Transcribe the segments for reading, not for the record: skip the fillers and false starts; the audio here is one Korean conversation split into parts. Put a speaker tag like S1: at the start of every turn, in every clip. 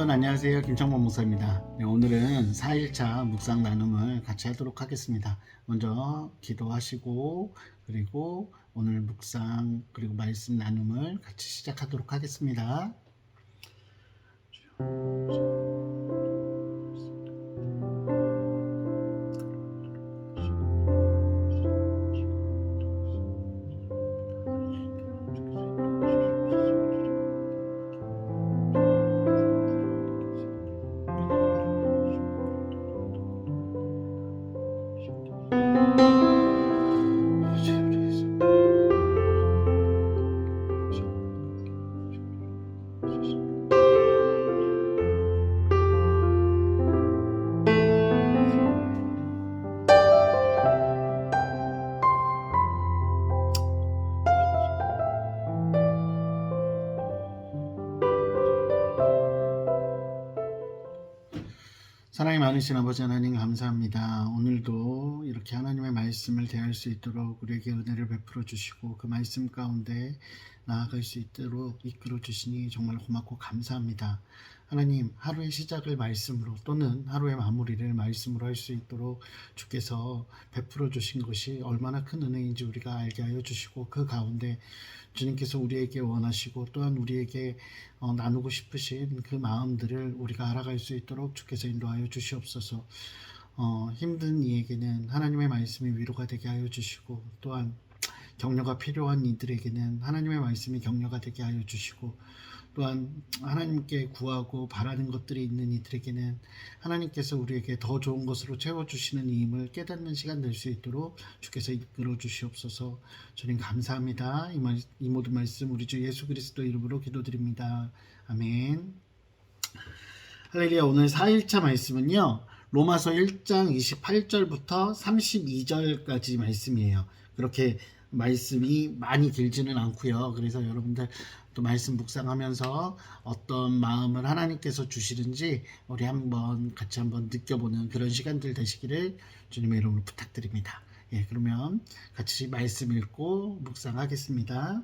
S1: 여러분 안녕하세요. 김창범 목사입니다. 네, 오늘은 4일차 묵상 나눔을 같이 하도록 하겠습니다. 먼저 기도하시고 그리고 오늘 묵상 그리고 말씀 나눔을 같이 시작하도록 하겠습니다. 사랑이 많으신 아버지 하나님 감사합니다. 오늘도 이렇게 하나님의 말씀을 대할 수 있도록 우리에게 은혜를 베풀어 주시고 그 말씀 가운데 나아갈 수 있도록 이끌어 주시니 정말 고맙고 감사합니다. 하나님, 하루의 시작을 말씀으로 또는 하루의 마무리를 말씀으로 할 수 있도록 주께서 베풀어 주신 것이 얼마나 큰 은혜인지 우리가 알게 하여 주시고 그 가운데 주님께서 우리에게 원하시고 또한 우리에게 나누고 싶으신 그 마음들을 우리가 알아갈 수 있도록 주께서 인도하여 주시옵소서. 힘든 이에게는 하나님의 말씀이 위로가 되게 하여 주시고 또한 격려가 필요한 이들에게는 하나님의 말씀이 격려가 되게 하여 주시고 또한 하나님께 구하고 바라는 것들이 있는 이들에게는 하나님께서 우리에게 더 좋은 것으로 채워주시는 힘을 깨닫는 시간 될 수 있도록 주께서 이끌어 주시옵소서. 주님 감사합니다. 이 모든 말씀 우리 주 예수 그리스도 이름으로 기도드립니다. 아멘. 할렐루야. 오늘 4일차 말씀은요. 로마서 1장 28절부터 32절까지 말씀이에요. 그렇게 말씀이 많이 길지는 않고요. 그래서 여러분들 또 말씀 묵상하면서 어떤 마음을 하나님께서 주시는지 우리 같이 한번 느껴보는 그런 시간들 되시기를 주님의 이름으로 부탁드립니다. 예, 그러면 같이 말씀 읽고 묵상하겠습니다.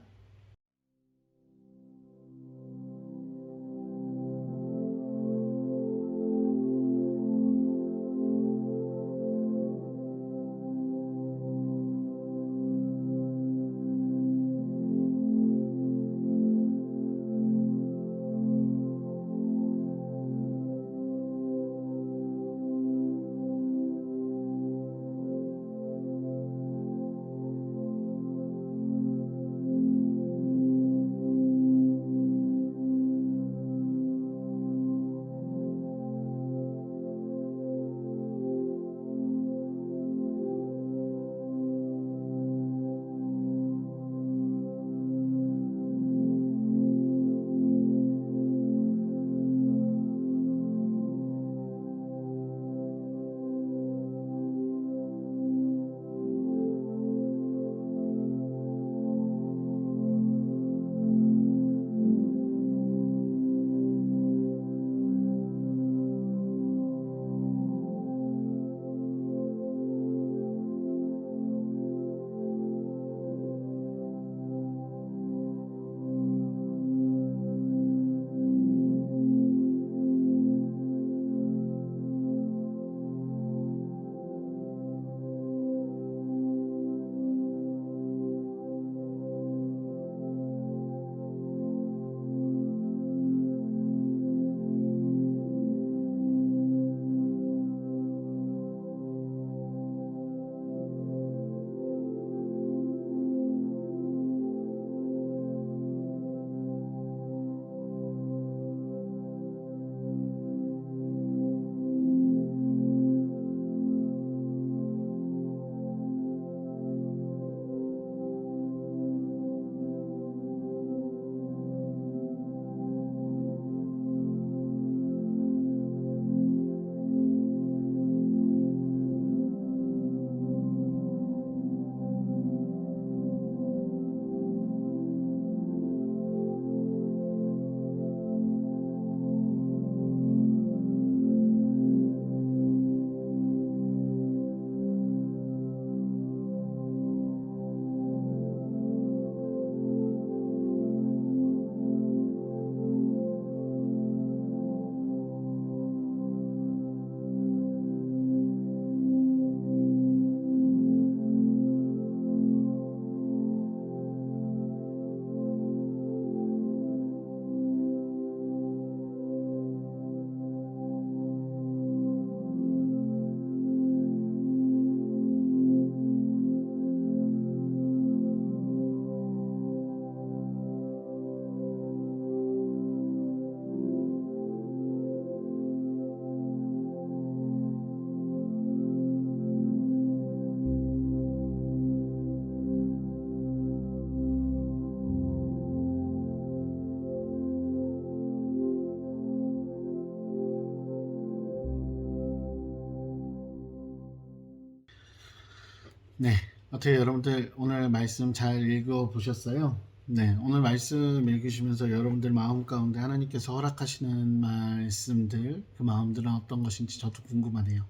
S1: 네, 어떻게 여러분들 오늘 말씀 잘 읽어 보셨어요? 네, 오늘 말씀 읽으시면서 여러분들 마음 가운데 하나님께서 허락하시는 말씀들, 그 마음들은 어떤 것인지 저도 궁금하네요.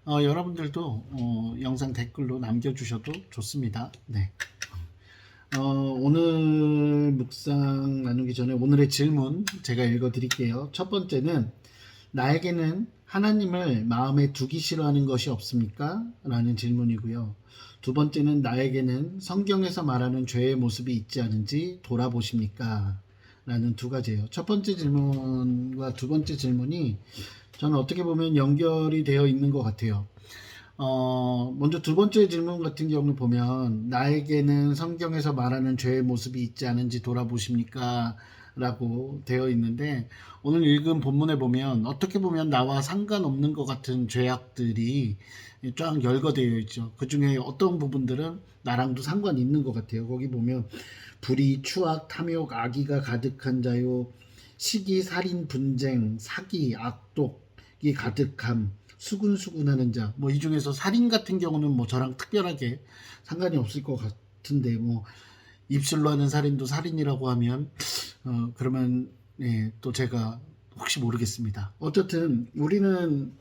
S1: 여러분들도 영상 댓글로 남겨주셔도 좋습니다. 네. 오늘 묵상 나누기 전에 오늘의 질문 제가 읽어 드릴게요. 첫 번째는 나에게는 하나님을 마음에 두기 싫어하는 것이 없습니까? 라는 질문이고요. 두 번째는 나에게는 성경에서 말하는 죄의 모습이 있지 않은지 돌아보십니까? 라는 두 가지예요. 첫 번째 질문과 두 번째 질문이 저는 어떻게 보면 연결이 되어 있는 것 같아요. 먼저 두 번째 질문 같은 경우를 보면 나에게는 성경에서 말하는 죄의 모습이 있지 않은지 돌아보십니까? 라고 되어 있는데 오늘 읽은 본문에 보면 어떻게 보면 나와 상관없는 것 같은 죄악들이 쫙 열거되어 있죠. 그 중에 어떤 부분들은 나랑도 상관이 있는 것 같아요. 거기 보면 불의, 추악, 탐욕, 악의가 가득한 자요, 시기, 살인, 분쟁, 사기, 악독이 가득함, 수군수군하는 자. 뭐 이 중에서 살인 같은 경우는 뭐 저랑 특별하게 상관이 없을 것 같은데 뭐 입술로 하는 살인도 살인이라고 하면 그러면 예, 또 제가 혹시 모르겠습니다. 어쨌든 우리는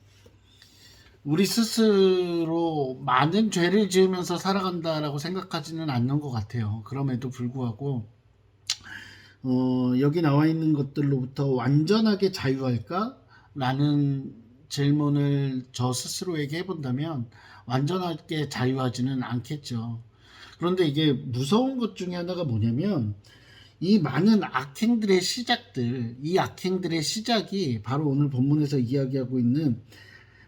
S1: 우리 스스로 많은 죄를 지으면서 살아간다라고 생각하지는 않는 것 같아요. 그럼에도 불구하고 여기 나와 있는 것들로부터 완전하게 자유할까? 라는 질문을 저 스스로에게 해본다면 완전하게 자유하지는 않겠죠. 그런데 이게 무서운 것 중에 하나가 뭐냐면 이 많은 악행들의 시작들, 이 악행들의 시작이 바로 오늘 본문에서 이야기하고 있는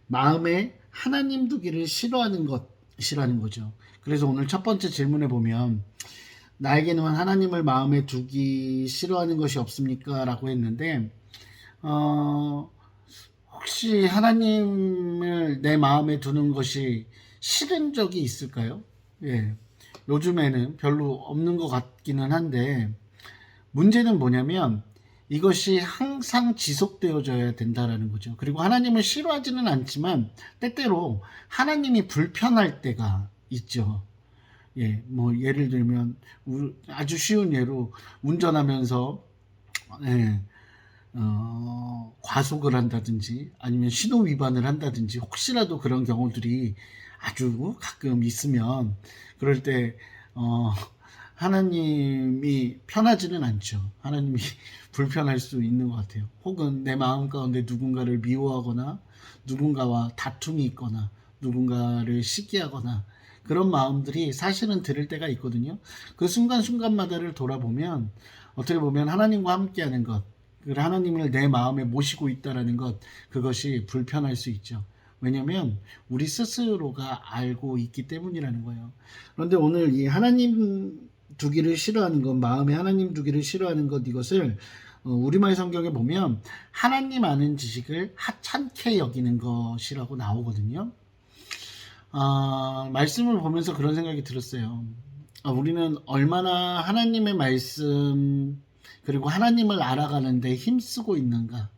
S1: 마음에 하나님 두기를 싫어하는 것이라는 거죠. 그래서 오늘 첫 번째 질문에 보면 나에게는 하나님을 마음에 두기 싫어하는 것이 없습니까? 라고 했는데 혹시 하나님을 내 마음에 두는 것이 싫은 적이 있을까요? 예. 요즘에는 별로 없는 것 같기는 한데 문제는 뭐냐면 이것이 항상 지속되어져야 된다라는 거죠. 그리고 하나님을 싫어하지는 않지만 때때로 하나님이 불편할 때가 있죠. 예, 뭐 예를 들면 아주 쉬운 예로 운전하면서 예, 과속을 한다든지 아니면 신호 위반을 한다든지 혹시라도 그런 경우들이 아주 가끔 있으면 그럴 때 하나님이 편하지는 않죠. 하나님이 불편할 수 있는 것 같아요. 혹은 내 마음 가운데 누군가를 미워하거나 누군가와 다툼이 있거나 누군가를 시기하거나 그런 마음들이 사실은 들을 때가 있거든요. 그 순간순간마다를 돌아보면 어떻게 보면 하나님과 함께하는 것, 하나님을 내 마음에 모시고 있다라는 것, 그것이 불편할 수 있죠. 왜냐하면 우리 스스로가 알고 있기 때문이라는 거예요. 그런데 오늘 이 하나님 두기를 싫어하는 것, 마음에 하나님 두기를 싫어하는 것, 이것을 우리말 성경에 보면 하나님 아는 지식을 하찮게 여기는 것이라고 나오거든요. 말씀을 보면서 그런 생각이 들었어요. 우리는 얼마나 하나님의 말씀 그리고 하나님을 알아가는데 힘쓰고 있는가.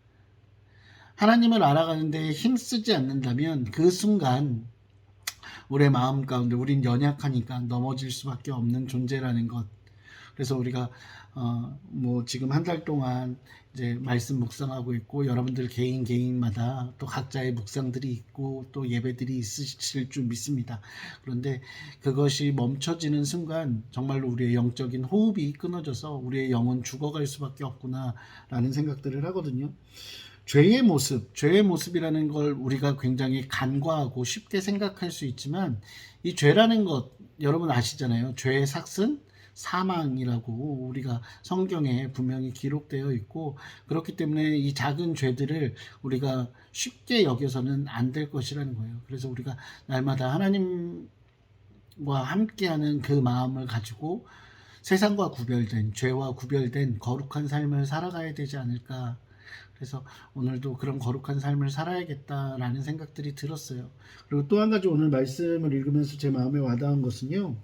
S1: 하나님을 알아가는데 힘쓰지 않는다면 그 순간 우리의 마음 가운데 우린 연약하니까 넘어질 수밖에 없는 존재라는 것. 그래서 우리가 뭐 지금 한 달 동안 이제 말씀 묵상하고 있고 여러분들 개인마다 또 각자의 묵상들이 있고 또 예배들이 있으실 줄 믿습니다. 그런데 그것이 멈춰지는 순간 정말로 우리의 영적인 호흡이 끊어져서 우리의 영은 죽어갈 수밖에 없구나라는 생각들을 하거든요. 죄의 모습이라는 걸 우리가 굉장히 간과하고 쉽게 생각할 수 있지만 이 죄라는 것 여러분 아시잖아요. 죄의 삭은 사망이라고 우리가 성경에 분명히 기록되어 있고 그렇기 때문에 이 작은 죄들을 우리가 쉽게 여겨서는 안 될 것이라는 거예요. 그래서 우리가 날마다 하나님과 함께하는 그 마음을 가지고 세상과 구별된 죄와 구별된 거룩한 삶을 살아가야 되지 않을까. 그래서 오늘도 그런 거룩한 삶을 살아야겠다라는 생각들이 들었어요. 그리고 또 한 가지 오늘 말씀을 읽으면서 제 마음에 와닿은 것은요.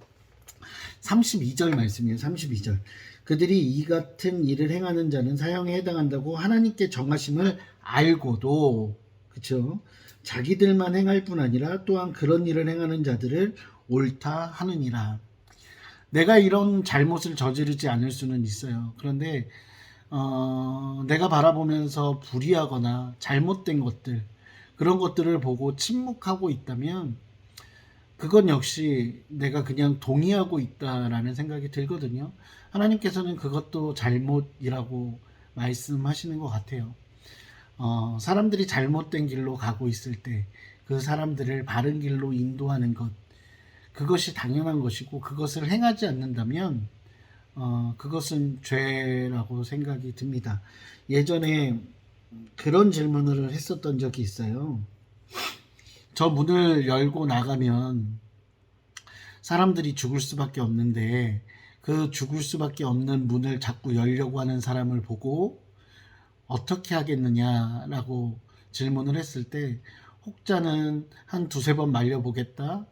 S1: 32절 말씀이에요. 32절. 그들이 이 같은 일을 행하는 자는 사형에 해당한다고 하나님께 정하심을 알고도 그렇죠. 자기들만 행할 뿐 아니라 또한 그런 일을 행하는 자들을 옳다 하느니라. 내가 이런 잘못을 저지르지 않을 수는 있어요. 그런데 내가 바라보면서 불의하거나 잘못된 것들, 그런 것들을 보고 침묵하고 있다면 그건 역시 내가 그냥 동의하고 있다라는 생각이 들거든요. 하나님께서는 그것도 잘못이라고 말씀하시는 것 같아요. 사람들이 잘못된 길로 가고 있을 때 그 사람들을 바른 길로 인도하는 것, 그것이 당연한 것이고, 그것을 행하지 않는다면 그것은 죄라고 생각이 듭니다. 예전에 그런 질문을 했었던 적이 있어요. 저 문을 열고 나가면 사람들이 죽을 수밖에 없는데, 그 죽을 수밖에 없는 문을 자꾸 열려고 하는 사람을 보고 어떻게 하겠느냐라고 질문을 했을 때, 혹자는 한 두세 번 말려보겠다,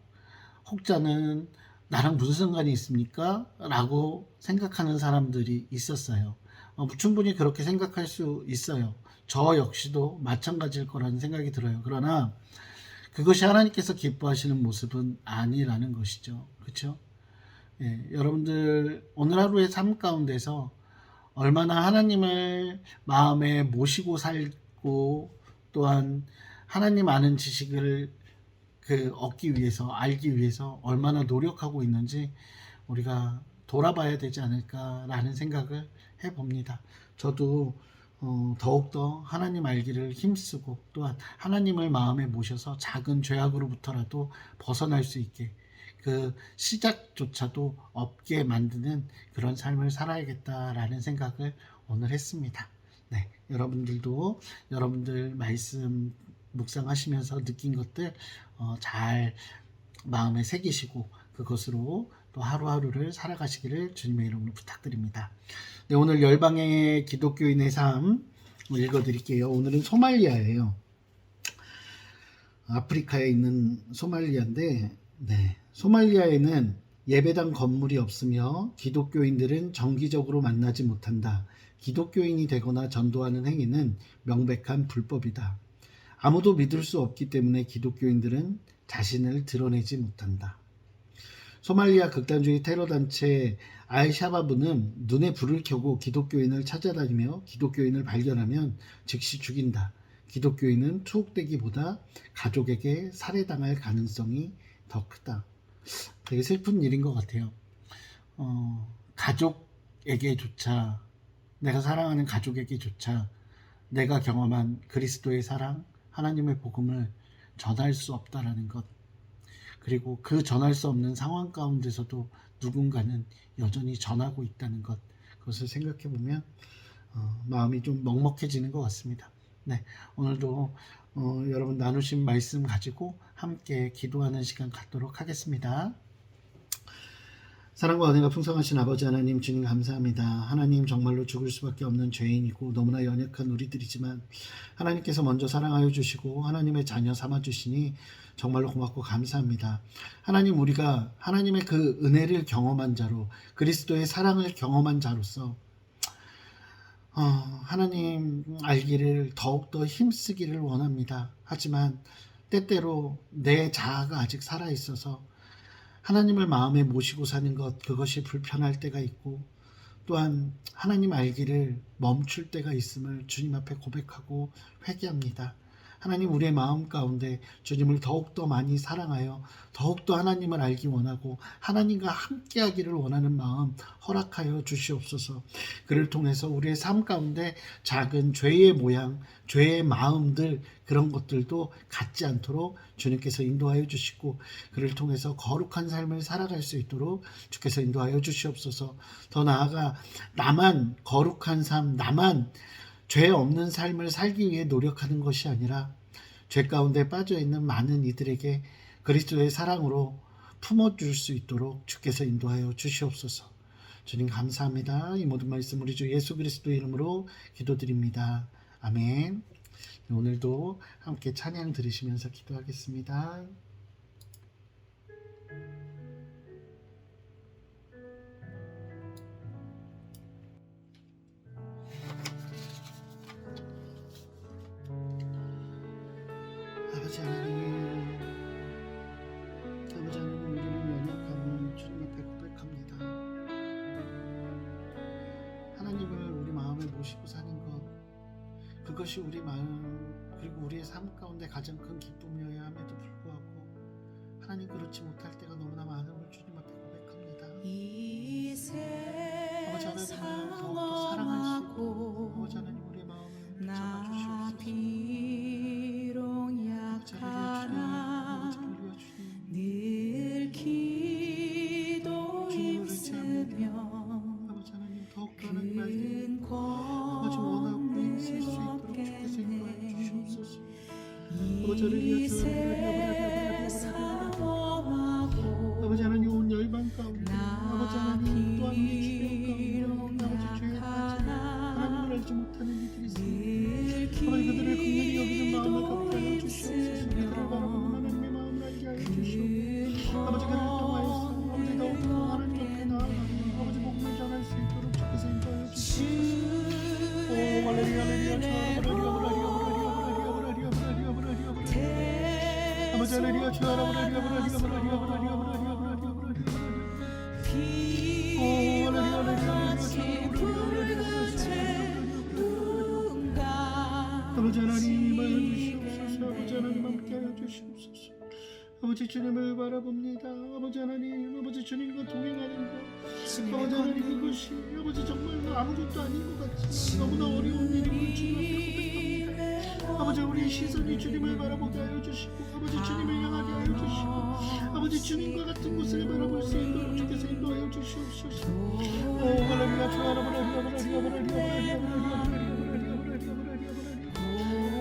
S1: 혹자는 나랑 무슨 상관이 있습니까? 라고 생각하는 사람들이 있었어요. 충분히 그렇게 생각할 수 있어요. 저 역시도 마찬가지일 거라는 생각이 들어요. 그러나 그것이 하나님께서 기뻐하시는 모습은 아니라는 것이죠. 그렇죠? 예, 여러분들 오늘 하루의 삶 가운데서 얼마나 하나님을 마음에 모시고 살고, 또한 하나님 아는 지식을 얻기 위해서, 알기 위해서 얼마나 노력하고 있는지 우리가 돌아봐야 되지 않을까라는 생각을 해봅니다. 저도 더욱더 하나님 알기를 힘쓰고, 또한 하나님을 마음에 모셔서 작은 죄악으로부터라도 벗어날 수 있게, 그 시작조차도 없게 만드는 그런 삶을 살아야겠다라는 생각을 오늘 했습니다. 네, 여러분들도 여러분들 말씀 묵상하시면서 느낀 것들 잘 마음에 새기시고, 그것으로 또 하루하루를 살아가시기를 주님의 이름으로 부탁드립니다. 네, 오늘 열방의 기독교인의 삶 읽어드릴게요. 오늘은 소말리아예요. 아프리카에 있는 소말리아인데, 네, 소말리아에는 예배당 건물이 없으며 기독교인들은 정기적으로 만나지 못한다. 기독교인이 되거나 전도하는 행위는 명백한 불법이다. 아무도 믿을 수 없기 때문에 기독교인들은 자신을 드러내지 못한다. 소말리아 극단주의 테러단체 알샤바브는 눈에 불을 켜고 기독교인을 찾아다니며 기독교인을 발견하면 즉시 죽인다. 기독교인은 투옥되기보다 가족에게 살해당할 가능성이 더 크다. 되게 슬픈 일인 것 같아요. 가족에게조차, 내가 사랑하는 가족에게조차 내가 경험한 그리스도의 사랑, 하나님의 복음을 전할 수 없다라는 것, 그리고 그 전할 수 없는 상황 가운데서도 누군가는 여전히 전하고 있다는 것, 그것을 생각해 보면 마음이 좀 먹먹해지는 것 같습니다. 네, 오늘도 여러분 나누신 말씀 가지고 함께 기도하는 시간 갖도록 하겠습니다. 사랑과 은혜가 풍성하신 아버지 하나님, 주님 감사합니다. 하나님, 정말로 죽을 수밖에 없는 죄인이고 너무나 연약한 우리들이지만 하나님께서 먼저 사랑하여 주시고 하나님의 자녀 삼아 주시니 정말로 고맙고 감사합니다. 하나님, 우리가 하나님의 그 은혜를 경험한 자로, 그리스도의 사랑을 경험한 자로서 하나님 알기를 더욱더 힘쓰기를 원합니다. 하지만 때때로 내 자아가 아직 살아있어서 하나님을 마음에 모시고 사는 것, 그것이 불편할 때가 있고, 또한 하나님 알기를 멈출 때가 있음을 주님 앞에 고백하고 회개합니다. 하나님, 우리의 마음 가운데 주님을 더욱더 많이 사랑하여 더욱더 하나님을 알기 원하고 하나님과 함께하기를 원하는 마음 허락하여 주시옵소서. 그를 통해서 우리의 삶 가운데 작은 죄의 모양, 죄의 마음들, 그런 것들도 갖지 않도록 주님께서 인도하여 주시고, 그를 통해서 거룩한 삶을 살아갈 수 있도록 주께서 인도하여 주시옵소서. 더 나아가 나만 거룩한 삶, 나만 죄 없는 삶을 살기 위해 노력하는 것이 아니라 죄 가운데 빠져있는 많은 이들에게 그리스도의 사랑으로 품어줄 수 있도록 주께서 인도하여 주시옵소서. 주님 감사합니다. 이 모든 말씀 우리 주 예수 그리스도 이름으로 기도드립니다. 아멘. 오늘도 함께 찬양 들으시면서 기도하겠습니다. 아버지 하나님, 아버지 하나님, 우리는 그것이 우리 마음 그리고 우리의 삶 가운데 가장 큰 기쁨이어야 함에도 불구하고 하나님 그렇지 못할 때가 너무나 많음을 주님 앞에 고백합니다. 아버지 하나님을 더욱더 사랑할 수 있도록 아버지 하나님 우리의 마음을 잡아주시옵소서.
S2: 늘 기도했으며
S1: 아버지 하나님 더욱더 하나님 알게 아버지 원하고 있을 수 있도록 주께서 인도하여 주시옵소서. 아버지 아버지 하나님 온 열방 가운데 아버지 하나님 또한 이 주변 가운데 아버지 죄에 빠져 하나님을 알지 못하는 이들이 있습니다. 아버지 그들을 긍휼히 여기는 마음을 갖게 하여 주시옵소서. 그들을 바라보는 하나님의 마음을 알게 하여 주시옵소서. 아버지 그를 통하여서 아버지 더욱더 하나님 앞에 나아가며 아버지 복음을 전할 수 있도록 주께서 인도하여 주시옵소서. 오 할렐루야 할렐루야 아버지 할렐루야 주 할렐루야 아버지 하나님 하여 주시옵소서. 아버지 하나님 함께 하여 주시옵소서. 아버지 주님을 바라봅니다. 아버지 하나님 아버지 주님과 동행하는 것 아버지 하나님 그것이 아버지 정말로 아무것도 아닌 것 같지 너무나 어려운 일임을 주님 앞에 고백합니다. 아버지 우리의 시선이 주님을 바라보게 하여 주시고 아버지 주님을 향하게 하여 주시고 아버지 주님과 같은 곳을 바라볼 수 있도록 주께서 인도하여 주시옵소서. 오 할렐루야 주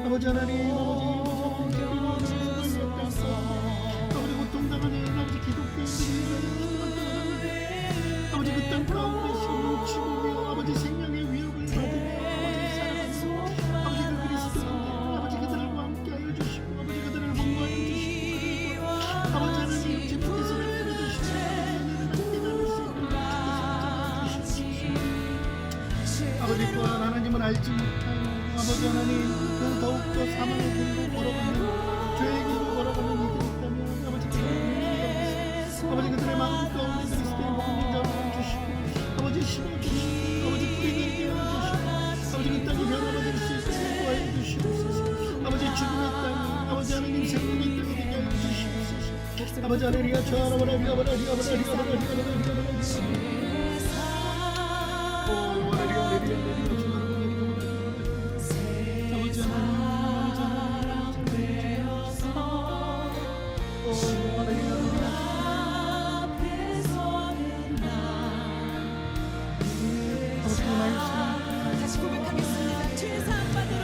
S1: 아버지 하나님 아버지 고통당하는 아버지 기독교인들이 아버지 그 땅 가운데서 뭉치고 아버지 생명의 위협을 받으며 아버지 살아가서 아버지 그 그리스도인들 아버지 그들과 함께 하여 주시고 아버지 그들을 보호하여 주시고 아버지 하나님 주님께서 베풀어 주시고 함께 나눌 수 있도록 주께서 아버지 또한 하나님을 알지 못하여 아버지 하나님 그 더욱더 사망의 길로 걸어가는 죄의 길로 걸어가는 이들이 있다면 아버지 그들을 긍휼히 여기시고 아버지 그들의 마음 가운데 그리스도의 복음을 전하여 주시고 아버지 심어주시고 아버지 뿌리 내리게 하여 주시고 아버지 그 땅이 변화받을 수 있도록 도와여 주시옵소서. 아버지 죽음의 땅이 아버지 하나님 생명의 땅이 되게 하여 주시옵소서. 아버지 할렐루야 주 할렐루야
S2: 다시 고백하겠습니다. 죄사함 받으러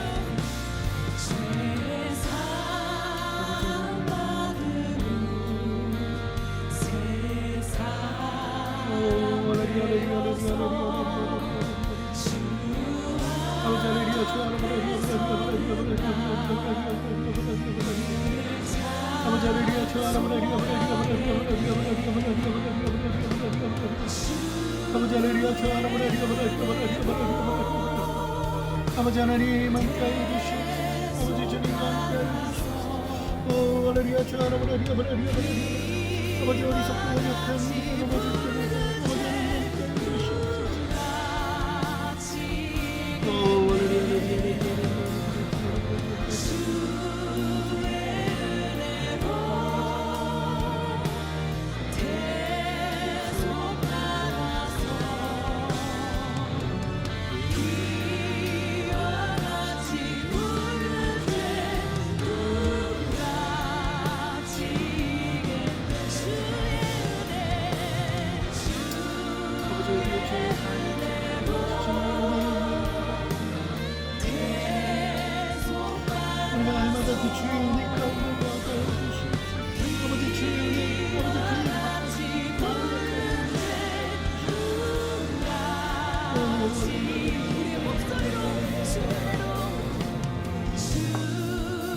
S1: 아버지 하나님 함께하여 주시옵소서. 아버지 주님과 함께하여 주시옵소서. 오 할렐루야 주 할렐루야 아버지 어리석고 연약한 아버지 하나님 함께하여 주시옵소서. 오 할렐루야 날마다 그 주의 은혜 가운데 나아가여 주시옵소서. 아버지 주의 은혜 아버지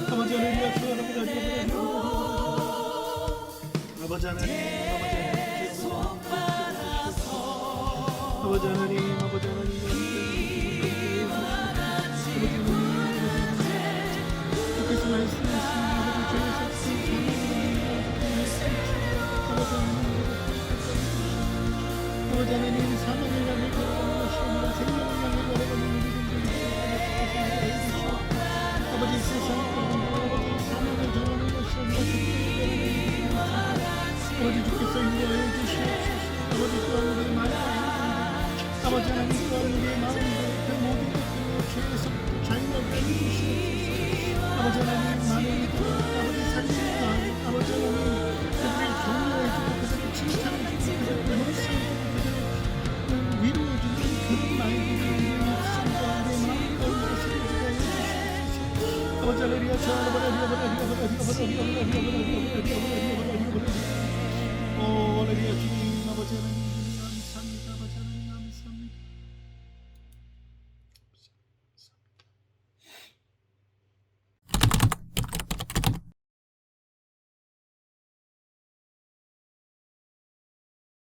S1: 아버지 할렐루야 주 아버지 하나님 아버지 하나님 아버지 하나님 주께서 말씀하신 아버지 죄의 삭신 아버지 하나님 사망을 향해 걸어가는 것이 아니라 생명을 향해 걸어가는 우리 분들이 주께서 인도하여 주시옵소서. 아버지 주께서 인도하여 주시옵소서. 아버지 또한 우리의 마음을 아버지 하나님 또한 우리의 마음을 그 모든 것들로 죄에서부터 자유하게 해주시옵소서. 아버지 하나님 마음을 믿어